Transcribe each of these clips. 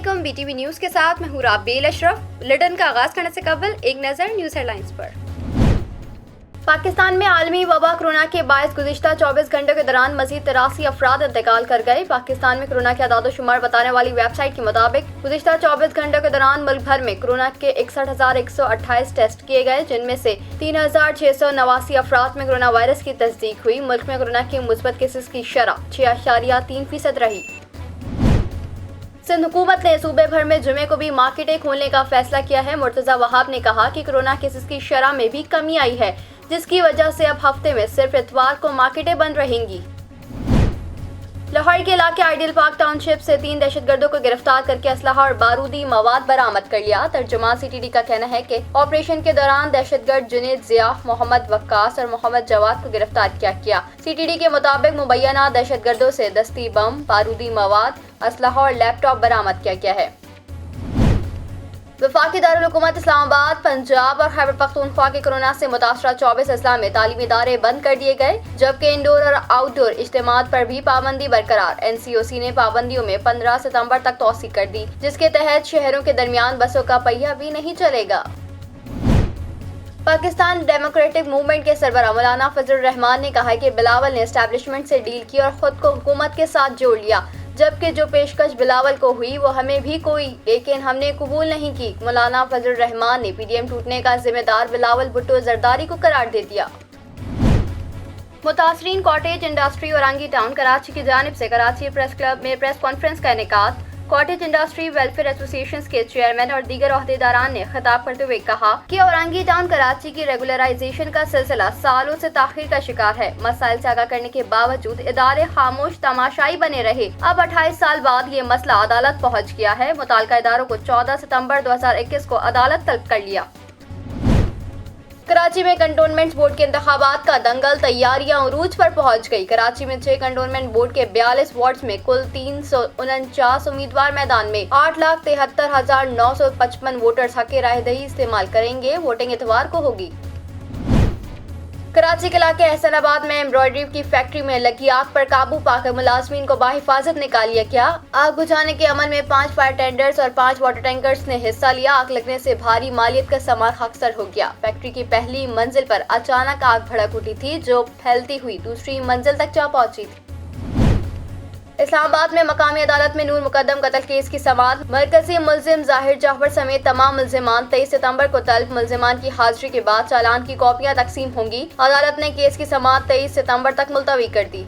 अस्सलामुअलैकुम। BTV news के साथ मैं हूँ राबेल अशरफ। बुलेटिन का आगाज़ करने से कबल एक नज़र न्यूज़ हेडलाइंस पर। पाकिस्तान में आलमी वबा कोरोना के बायस गुज़िश्ता 24 घंटों के दौरान मज़ीद 83 अफराद इंतकाल कर गए। पाकिस्तान में कोरोना के आदाद-ओ-शुमार बताने वाली वेबसाइट के मुताबिक गुज़िश्ता 24 घंटों के दौरान मुल्क भर में कोरोना के 61,128 टेस्ट किए गए, जिनमें से 3,689 अफराद में कोरोना वायरस की तस्दीक हुई। मुल्क में कोरोना के मुस्बत केसेस की शरह 6.3% रही। सिंध हुकूमत ने सूबे भर में जुमे को भी मार्केटें खोलने का फैसला किया है। मुर्तज़ा वहाब ने कहा कि कोरोना केसेस की शरह में भी कमी आई है, जिसकी वजह से अब हफ्ते में सिर्फ इतवार को मार्केटें बंद रहेंगी। लाहौर के इलाके आइडियल पार्क टाउनशिप से 3 दहशतगर्दों को गिरफ्तार करके असलहा और बारूदी मवाद बरामद कर लिया। तर्जुमान CTD का कहना है कि ऑपरेशन के दौरान दहशतगर्द जुनेद ज़िया, मोहम्मद वक्कास और मोहम्मद जवाद को गिरफ्तार किया। CTD के मुताबिक मुबैना दहशतगर्दों से दस्ती बम, बारूदी मवाद, असलहा और लैपटॉप बरामद किया गया है। वफाकी दारुल हुकूमत इस्लामाबाद, पंजाब और खैबर पख्तूनख्वा के कोरोना से मुतासरा 24 अजला में तालीमी इदारे बंद कर दिए गए, जबकि इंडोर और आउटडोर इज्तिमात पर भी पाबंदी बरकरार। NCOC ने पाबंदियों में 15 सितंबर तक तौसी कर दी, जिसके तहत शहरों के दरमियान बसों का पहिया भी नहीं चलेगा। पाकिस्तान डेमोक्रेटिक मूवमेंट के सरबराह मौलाना फजलुर रहमान ने कहा है कि बिलावल ने एस्टैब्लिशमेंट से डील की और खुद को हुकूमत के साथ जोड़ लिया, जबकि जो पेशकश बिलावल को हुई वो हमें भी कोई, लेकिन हमने कबूल नहीं की। मौलाना फजलुर रहमान ने PDM टूटने का जिम्मेदार बिलावल भुट्टो जरदारी को करार दे दिया। मुतासरीन cottage industry Orangi town Karachi की जानिब से कराची प्रेस क्लब में प्रेस कॉन्फ्रेंस का इनेकाद। कॉटेज इंडस्ट्री वेलफेयर एसोसिएशन के चेयरमैन और दीगर ओहदेदारान ने खिताब करते हुए कहा कि औरंगी टाउन कराची की रेगुलराइजेशन का सिलसिला सालों से ताखीर का शिकार है। मसाइल से आगाह करने के बावजूद इदारे खामोश तमाशाई बने रहे। अब 28 साल बाद ये मसला अदालत पहुंच गया है। मुताल्लिका इदारों को 14 सितंबर 2021 को अदालत तलब कर लिया। कराची में कंटोनमेंट बोर्ड के इंतखाबात का दंगल, तैयारियां उरूज पर पहुंच गई। कराची में 6 कंटोनमेंट बोर्ड के 42 वार्ड्स में कुल 349 उम्मीदवार मैदान में 8,73,955 वोटर्स हक राहदही इस्तेमाल करेंगे। वोटिंग इतवार को होगी। कराची के इलाके एहसनाबाद में एम्ब्रॉयडरी की फैक्ट्री में लगी आग पर काबू पाकर मुलाजमीन को बाहिफाजत निकाल लिया गया। आग बुझाने के अमल में 5 फायर टेंडर्स और 5 वाटर टैंकर्स ने हिस्सा लिया। आग लगने से भारी मालियत का सामान खाकसर हो गया। फैक्ट्री की पहली मंजिल पर अचानक आग भड़क उठी थी, जो फैलती हुई दूसरी मंजिल तक जा पहुंची थी। इस्लामाबाद में मकामी अदालत में नूर मुकद्दम कत्ल केस की समाअत। मरकजी मुल्जिम जाहिर जाफर समेत तमाम मुल्जिमान 23 सितंबर को तलब। मुल्जिमान की हाजिरी के बाद चालान की कॉपियां तकसीम होंगी। अदालत ने केस की समाअत 23 सितंबर तक मुलतवी कर दी।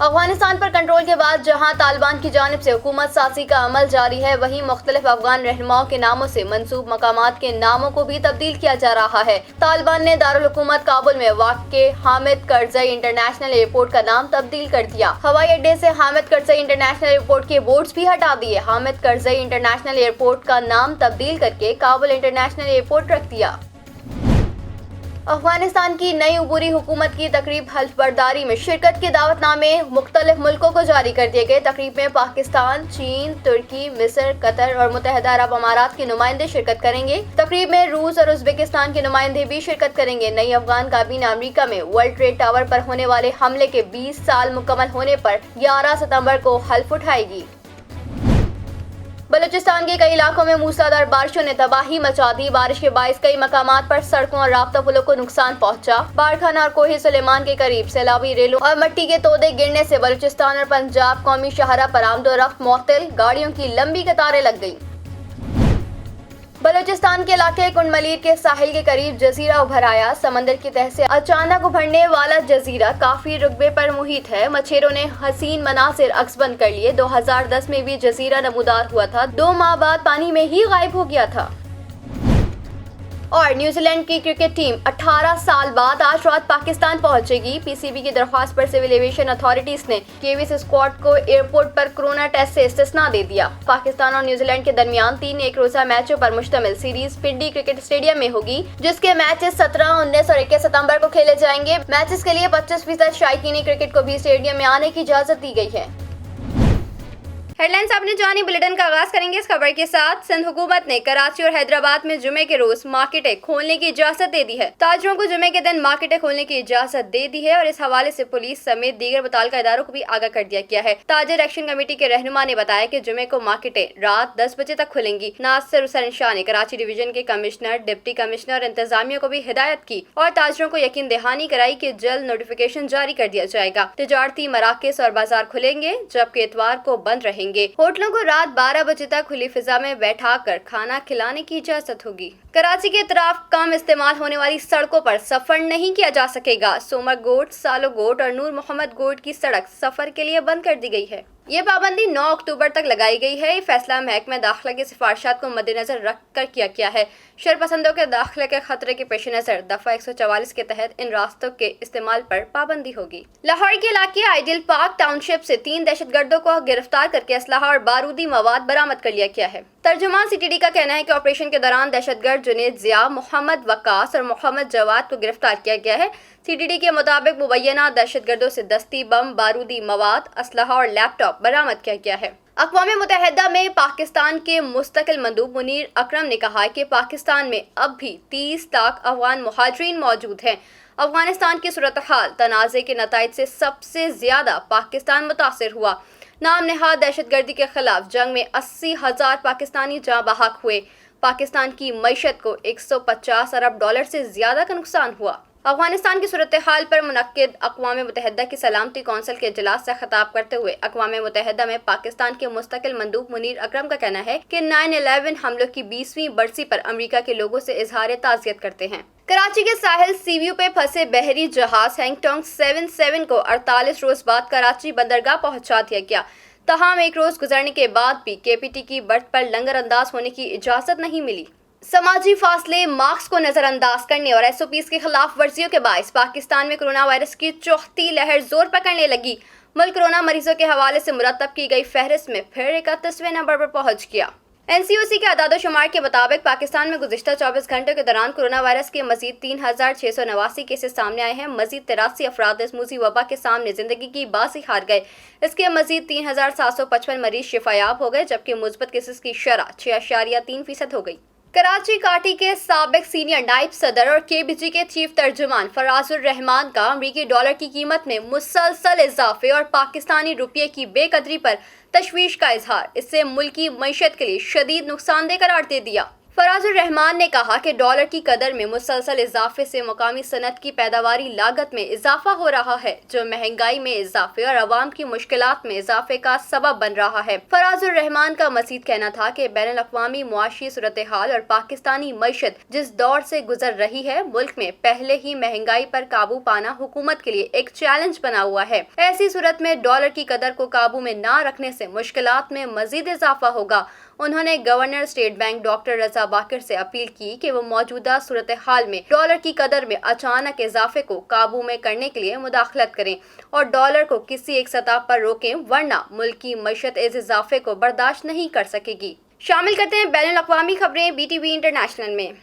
अफगानिस्तान पर कंट्रोल के बाद जहां तालिबान की जानिब से हुकूमत साजी का अमल जारी है, वहीं मुख्तलिफ अफगान रहनुमाओं के नामों से मंसूब मकामात के नामों को भी तब्दील किया जा रहा है। तालिबान ने दारुल हुकूमत काबुल में वाक़े हामिद करज़ई इंटरनेशनल एयरपोर्ट का नाम तब्दील कर दिया। हवाई अड्डे से हामिद करज़ई इंटरनेशनल एयरपोर्ट के बोर्ड्स भी हटा दिए। हामिद करज़ई इंटरनेशनल एयरपोर्ट का नाम तब्दील करके काबुल इंटरनेशनल एयरपोर्ट रख दिया। अफगानिस्तान की नई उबूरी हुकूमत की तकरीब हल्फ बर्दारी में शिरकत के दावतनामे मुख्तलिफ मुल्कों को जारी कर दिए गए। तकरीब में पाकिस्तान, चीन, तुर्की, मिस्र, कतर और मुत्तहिदा अरब अमारात के नुमाइंदे शिरकत करेंगे। तकरीब में रूस और उज़्बेकिस्तान के नुमाइंदे भी शिरकत करेंगे। नई अफगान काबीना अमेरिका में वर्ल्ड ट्रेड टावर पर होने वाले हमले के 20 साल मुकम्मल होने पर 11 सितंबर को हल्फ उठाएगी। बलूचिस्तान के कई इलाकों में मूसलाधार बारिशों ने तबाही मचा दी। बारिश के बाइस कई मकामात पर सड़कों और राब्ता पुलों को नुकसान पहुंचा। बारखाना और कोही सुलेमान के करीब सैलाबी रेलों और मिट्टी के तोदे गिरने से बलूचिस्तान और पंजाब कौमी शाहरा पर आमदोरफ्त मुअत्तल, गाड़ियों की लंबी कतारें लग गईं। बलूचिस्तान के इलाके कुंडमलीर के साहिल के करीब जजीरा उभर आया। समंदर की तह से अचानक उभरने वाला जजीरा काफी रुकबे पर मुहित है। मछेरों ने हसीन मनासिर अक्सबंद कर लिए। 2010 में भी जजीरा नमूदार हुआ था, 2 माह बाद पानी में ही गायब हो गया था। और न्यूजीलैंड की क्रिकेट टीम 18 साल बाद आज रात पाकिस्तान पहुंचेगी। PCB की दरख्वास्त पर सिविल एविएशन अथॉरिटीज ने केवीएस स्क्वाड को एयरपोर्ट पर कोरोना टेस्ट से इस्तिस्ना दे दिया। पाकिस्तान और न्यूजीलैंड के दरमियान 3 एक रोजा मैचों पर मुश्तमिल सीरीज पिंडी क्रिकेट स्टेडियम में होगी, जिसके मैचेस 17, 19 और 21 सितंबर को खेले जाएंगे। मैचेस के लिए 25% शायकीनी क्रिकेट को भी स्टेडियम में आने की इजाजत दी गई है। हेड लाइन्स आपने जानी। बुलेटिन का आगाज करेंगे इस खबर के साथ। सिंध हुकूमत ने कराची और हैदराबाद में जुमे के रोज मार्केटें खोलने की इजाजत दे दी है। ताजरों को जुमे के दिन मार्केटें खोलने की इजाजत दे दी है और इस हवाले से पुलिस समेत दीगर मुताल्लिका इदारों को भी आगाह कर दिया गया है। ताजर एक्शन कमेटी के रहनुमा ने बताया कि जुमे को मार्केटें रात 10 बजे तक खुलेंगी। नासिर हुसैन शाह ने कराची डिवीजन के कमिश्नर, डिप्टी कमिश्नर और इंतजामिया को भी हिदायत की और ताजरों को यकीन दहानी कराई कि जल्द नोटिफिकेशन जारी कर दिया जाएगा। तिजारती मराकज़ और बाजार खुलेंगे जबकि इतवार को बंद रहेंगे। होटलों को रात 12 बजे तक खुली फिजा में बैठाकर खाना खिलाने की इजाजत होगी। कराची के तरफ कम इस्तेमाल होने वाली सड़कों पर सफर नहीं किया जा सकेगा। सोमरगोट, सालोगोट और नूर मोहम्मद गोट की सड़क सफर के लिए बंद कर दी गई है। ये पाबंदी 9 अक्टूबर तक लगाई गई है। ये फैसला महकमा दाखिला की सिफारिशात को मद्देनजर रख कर किया गया है। शरपसंदों के दाखिले के खतरे के पेश नजर दफा 144 के तहत इन रास्तों के इस्तेमाल पर पाबंदी होगी। लाहौर के इलाके आइडियल पार्क टाउनशिप से 3 दहशतगर्दों को गिरफ्तार करके असलहा और बारूदी मवाद बरामद कर लिया गया है। तर्जुमान सीटीडी का कहना है कि ऑपरेशन के दौरान दहशतगर्द जुनेद जिया, मोहम्मद वकास और मोहम्मद जवाद को गिरफ्तार किया गया है। सीटीडी के मुताबिक मुबैना दहशतगर्दों से दस्ती बम, बारूदी मवाद, असलहा और लैपटॉप बरामद किया गया है। अक़वाम मुत्तहिदा में पाकिस्तान के मुस्तकिल मंदूब मुनीर अकरम ने कहा है कि पाकिस्तान में अब भी 30 लाख अफगान मुहाजिरीन मौजूद हैं। अफगानिस्तान की सूरत हाल तनाज़े के नताइज से सबसे ज्यादा पाकिस्तान मुतासिर हुआ। नाम नहाद दहशतगर्दी के खिलाफ जंग में 80,000 पाकिस्तानी जाँ बहक हुए। पाकिस्तान की मईशत को 150 अरब डॉलर से ज्यादा का नुकसान हुआ। अफगानिस्तान की सूरत हाल पर मुनक्किद अक़वाम मुत्तहिदा की सलामती कौंसिल के इजलास से खिताब करते हुए अक़वाम मुत्तहिदा में पाकिस्तान के मुस्तकिल मंदूब मुनीर अकरम का कहना है कि 9/11 हमलों की 20वीं बरसी पर अमरीका के लोगों से इजहार ताज़ियत करते हैं। कराची के साहिल सीव्यू पे फंसे बहरी जहाज हैंगटोंग 77 को 48 रोज बाद कराची बंदरगाह पहुंचा दिया गया। तमाम एक रोज गुजरने के बाद भी केपीटी की बर्थ पर लंगर अंदाज होने की इजाजत नहीं मिली। समाजी फासले, मास्क को नजरअंदाज करने और एसओपीज के खिलाफ वर्जियों के बायस पाकिस्तान में कोरोना वायरस की चौथी लहर जोर पकड़ने लगी। मुल्क कोरोना मरीजों के हवाले से मुरतब की गई फहरिस्त में फिर 31वें नंबर पर पहुंच गया। एनसीओसी के अदाद-ओ-शुमार के मुताबिक पाकिस्तान में गुज़िश्ता 24 घंटों के दौरान कोरोना वायरस के मजीद 3,689 केसेस सामने आए हैं। मजीद 83 अफराद इस मूसी वबा के सामने जिंदगी की बाजी हार गए। इसके मजीद 3,755 मरीज शिफायाब हो गए जबकि मुस्बत केसेस की शरह 6.3% हो गई। कराची काटी के साबिक सीनियर नायब सदर और केबीजी के चीफ तर्जुमान फराजुर रहमान का अमरीकी डॉलर की कीमत में मुसलसल इजाफे और पाकिस्तानी रुपये की बेकदरी पर तशवीश का इजहार इससे मुल्की मईशत के लिए शदीद नुकसानदेह करार दे दिया। फराजुर रहमान ने कहा कि डॉलर की कदर में मुसलसल इजाफे से मुकामी सनत की पैदावारी लागत में इजाफा हो रहा है जो महंगाई में इजाफे और अवाम की मुश्किलात में इजाफे का सबब बन रहा है। फराजुर रहमान का मजीद कहना था कि बैनुल अक़वामी मुआशी सूरत हाल और पाकिस्तानी मईशत जिस दौर से गुजर रही है, मुल्क में पहले ही महंगाई पर काबू पाना हुकूमत के लिए एक चैलेंज बना हुआ है। ऐसी सूरत में डॉलर की कदर को काबू में न रखने से मुश्किलात में मजीद इजाफा होगा। उन्होंने गवर्नर स्टेट बैंक डॉक्टर रजा बाकिर से अपील की कि वो मौजूदा सूरत हाल में डॉलर की कदर में अचानक इजाफे को काबू में करने के लिए मुदाखलत करें और डॉलर को किसी एक सतह पर रोकें, वरना मुल्क की मईशत इस इजाफे को बर्दाश्त नहीं कर सकेगी। शामिल करते हैं बैनुल अक़वामी खबरें BTV इंटरनेशनल में।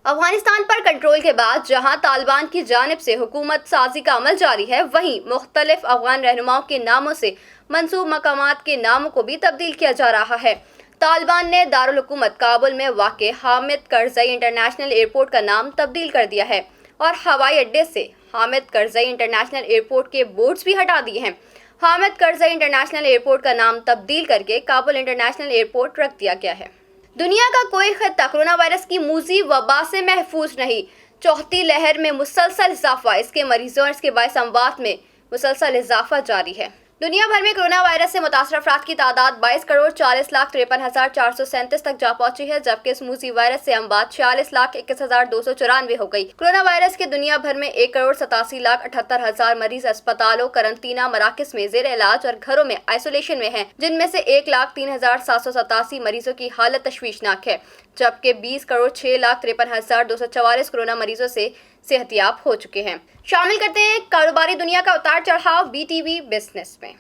अफगानिस्तान पर कंट्रोल के बाद जहां तालिबान की जानिब से हुकूमत साजी का अमल जारी है, वहीं मुख्तलिफ अफगान रहनुमाओं के नामों से मंसूब मकामात के नामों को भी तब्दील किया जा रहा है। तालिबान ने दारुल हुकूमत काबुल में वाक़े हामिद करज़ई इंटरनेशनल एयरपोर्ट का नाम तब्दील कर दिया है और हवाई अड्डे से हामिद करज़ई इंटरनेशनल एयरपोर्ट के बोर्ड्स भी हटा दिए हैं। हामिद करज़ई इंटरनेशनल एयरपोर्ट का नाम तब्दील करके काबुल इंटरनेशनल एयरपोर्ट रख दिया गया है। दुनिया का कोई खित्ता कोरोना वायरस की मूजी वबा से महफूज नहीं। चौथी लहर में मुसलसल इजाफा, इसके मरीजों और इसके बायस अमवात में मुसलसल इजाफा जारी है। दुनिया भर में कोरोना वायरस से मुतासर अफराद की तादाद 22,40,53,437 तक जा पहुंची है जबकि इस मूसी वायरस से अमवात 46,21,294 हो गई। कोरोना वायरस के दुनिया भर में 1,87,78,000 मरीज अस्पतालों, करंतना मराकज में जेर इलाज और घरों में आइसोलेशन में हैं, जिनमें से 1,03,787 मरीजों की हालत तशवीशनाक है जबकि 20,06,53,244 कोरोना मरीजों से सेहतियाब हो चुके हैं। शामिल करते हैं कारोबारी दुनिया का उतार चढ़ाव BTV बिजनेस में।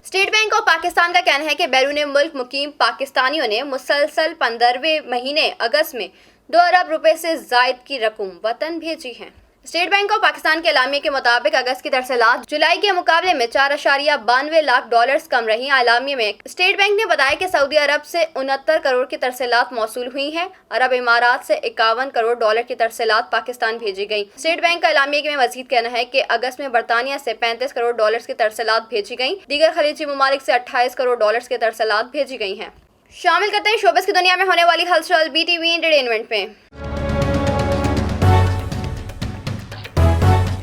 स्टेट बैंक ऑफ पाकिस्तान का कहना है कि बैरून मुल्क मुकीम पाकिस्तानियों ने मुसलसल 15वें महीने अगस्त में 2 अरब रुपए से जायद की रकम वतन भेजी है। स्टेट बैंक ऑफ पाकिस्तान के एलामिये के मुताबिक अगस्त की तरसीलात जुलाई के मुकाबले में 4.92 लाख डॉलर्स कम रही। एलामिये में स्टेट बैंक ने बताया कि सऊदी अरब से 69 करोड़ की तरसीलात मौसूल हुई हैं। अरब इमारात से 51 करोड़ डॉलर की तरसीलात पाकिस्तान भेजी गई। स्टेट बैंक का एलामिये में मजीद कहना है कि अगस्त में बरतानिया से 35 करोड़ डॉलर की तरसीलात भेजी गई। दीगर खलीजी ममालिक से 28 करोड़ डॉलर की तरसीलात भेजी गई हैं। शामिल करते हैं शोबिस की दुनिया में होने वाली हलचल BTV एंटरटेनमेंट में।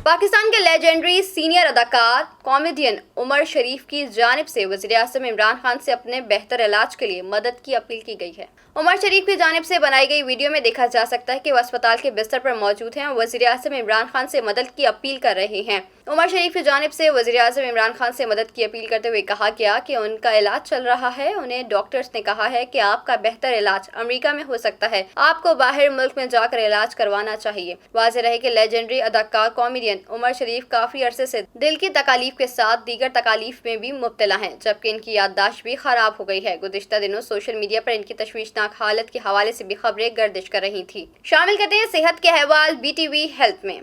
पाकिस्तान के लेजेंडरी सीनियर अदाकार कॉमेडियन उमर शरीफ की जानिब से वज़ीर-ए-आज़म इमरान खान से अपने बेहतर इलाज के लिए मदद की अपील की गई है। उमर शरीफ की जानिब से बनाई गई वीडियो में देखा जा सकता है कि वह अस्पताल के बिस्तर पर मौजूद हैं और वज़ीर-ए-आज़म इमरान खान से मदद की अपील कर रहे हैं। उमर शरीफ की जानिब से वज़ीर-ए-आज़म इमरान खान से मदद की अपील करते हुए कहा गया कि उनका इलाज चल रहा है। उन्हें डॉक्टर्स ने कहा है कि आपका बेहतर इलाज अमेरिका में हो सकता है, आपको बाहर मुल्क में जाकर इलाज करवाना चाहिए। वाज़ेह रहे कि लेजेंडरी अदाकार कॉमेडियन उमर शरीफ काफी अरसे से दिल की तकालीफ के साथ दीगर तकालीफ में भी मुब्तला हैं, जबकि इनकी याददाश्त भी खराब हो गई है। गुज़िश्ता दिनों सोशल मीडिया पर इनकी तशवीशनाक हालत के हवाले से भी खबरें गर्दिश कर रही थी। शामिल करते हैं सेहत के अहवाल BTV हेल्थ में।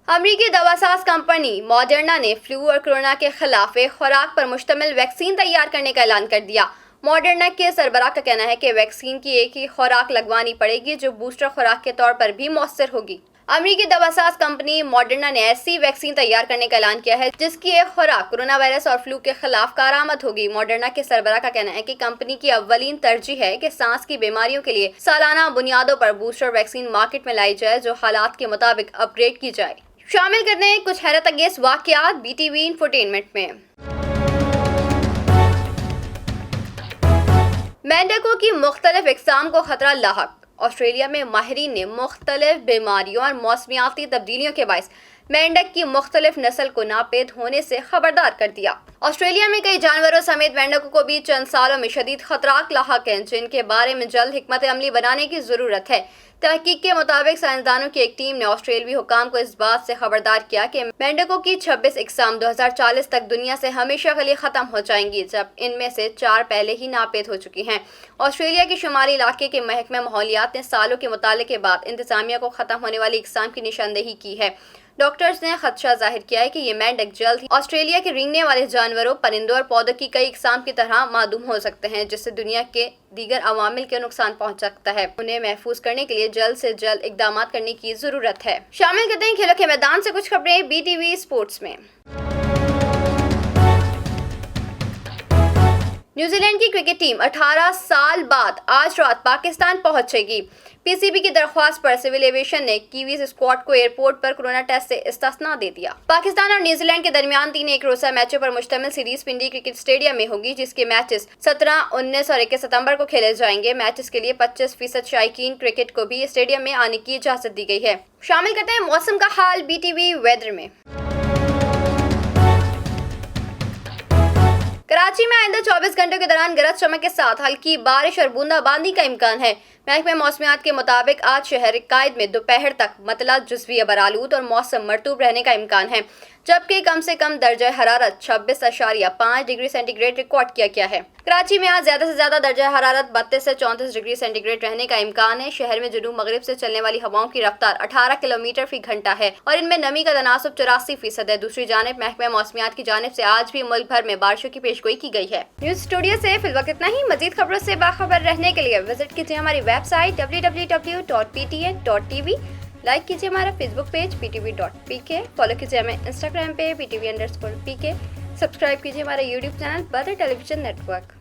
अमरीकी दवासाज कंपनी मॉडर्ना ने फ्लू और कोरोना के खिलाफ एक खुराक पर मुश्तमिल वैक्सीन तैयार करने का ऐलान कर दिया। मॉडर्ना के सरबराह का कहना है कि वैक्सीन की एक ही खुराक लगवानी पड़ेगी जो बूस्टर खुराक के तौर पर भी मौसर होगी। अमरीकी दवासाज कंपनी मॉडर्ना ने ऐसी वैक्सीन तैयार करने का ऐलान किया है जिसकी एक खुराक कोरोना वायरस और फ्लू के खिलाफ कारआमद होगी। मॉडर्ना के सरबराह का कहना है कि कंपनी की अव्वलीन तरजीह है कि सांस की बीमारियों के लिए सालाना बुनियादों पर बूस्टर वैक्सीन मार्केट में लाई जाए जो हालात के मुताबिक अपग्रेड की जाए। शामिल करते हैं कुछ हैरत अंगेज वाक़यात BTV इंफोटेनमेंट में। मेंढकों की मुख्तलिफ इक़साम को खतरा लाहक। ऑस्ट्रेलिया में माहिरीन ने मुख्तलिफ बीमारियों और मौसमियाती तब्दीलियों के बायस मेंढक की मुख्तलिफ नस्ल को नापेद होने से खबरदार कर दिया। ऑस्ट्रेलिया में कई जानवरों समेत मेंढकों को भी चंद सालों में शदीद खतरात लाहक हैं, जिनके बारे में जल्द हिकमत अमली बनाने की ज़रूरत है। तहकीक के मुताबिक साइंसदानों की एक टीम ने ऑस्ट्रेलियाई हुकाम को इस बात से खबरदार किया कि मेंढकों की 26 इक़साम 2040 तक दुनिया से हमेशा के लिए ख़त्म हो जाएंगी, जब इनमें से 4 पहले ही नापेद हो चुकी हैं। ऑस्ट्रेलिया के शुमाली इलाके के महकमा माहौलियात ने सालों के मुताले के बाद इंतजामिया को ख़त्म होने वाली इक़साम की निशानदेही की है। डॉक्टर्स ने खदशा जाहिर किया है कि ये मेंढक जल्द ही ऑस्ट्रेलिया के रेंगने वाले जानवरों, परिंदों और पौधों की कई इक़साम की तरह मादूम हो सकते हैं, जिससे दुनिया के दीगर अवामिल के नुकसान पहुंच सकता है। उन्हें महफूज करने के लिए जल्द से जल्द इक़दाम करने की ज़रूरत है। शामिल करते हैं खेलों के मैदान से कुछ खबरें BTV स्पोर्ट्स में। न्यूजीलैंड की क्रिकेट टीम 18 साल बाद आज रात पाकिस्तान पहुंचेगी। PCB की दरख्वास्त पर सिविल एविएशन ने कीवीज स्क्वाड को एयरपोर्ट पर कोरोना टेस्ट से इस्तिस्ना दे दिया। पाकिस्तान और न्यूजीलैंड के दरमियान 3 एक रोज़ा मैचों पर मुश्तमिल सीरीज पिंडी क्रिकेट स्टेडियम में होगी, जिसके मैचेस 17, 19 और 21 सितंबर को खेले जाएंगे। मैचेस के लिए 25% शायकीन क्रिकेट को भी स्टेडियम में आने की इजाजत दी गई है। शामिल करते हैं मौसम का हाल BTV वेदर में। कराची में आइंदा 24 घंटों के दौरान गरज चमक के साथ हल्की बारिश और बूंदाबांदी का इम्कान है। महकमे मौसमियात के मुताबिक आज शहर कायद में दोपहर तक मतला जुज़वी अबरालूद और मौसम मरतूब रहने का इम्कान है, जबकि कम से कम दर्जा हरारत 26.5 डिग्री सेंटीग्रेड रिकॉर्ड किया गया है। कराची में आज ज़्यादा से ज़्यादा दर्जा हरारत 32 से 34 डिग्री सेंटीग्रेड रहने का इम्कान है। शहर में जनूब मगरिब से चलने वाली हवाओं की रफ्तार 18 किलोमीटर फी घंटा है और इनमें नमी का तनासुब 84% है। दूसरी जानिब महकमा मौसमियात की जानिब से आज भी मुल्क भर में बारिशों की पेशगोई की गई है। न्यूज़ स्टूडियो से फिलहाल इतना ही। मजीद खबरों से बाखबर रहने के लिए विजिट कीजिए हमारी वेबसाइट www.ptn.tv। लाइक कीजिए हमारा फेसबुक पेज ptv.pk, फॉलो कीजिए हमें इंस्टाग्राम पे ptv_pk, सब्सक्राइब कीजिए हमारा यूट्यूब चैनल बदर टेलीविजन नेटवर्क।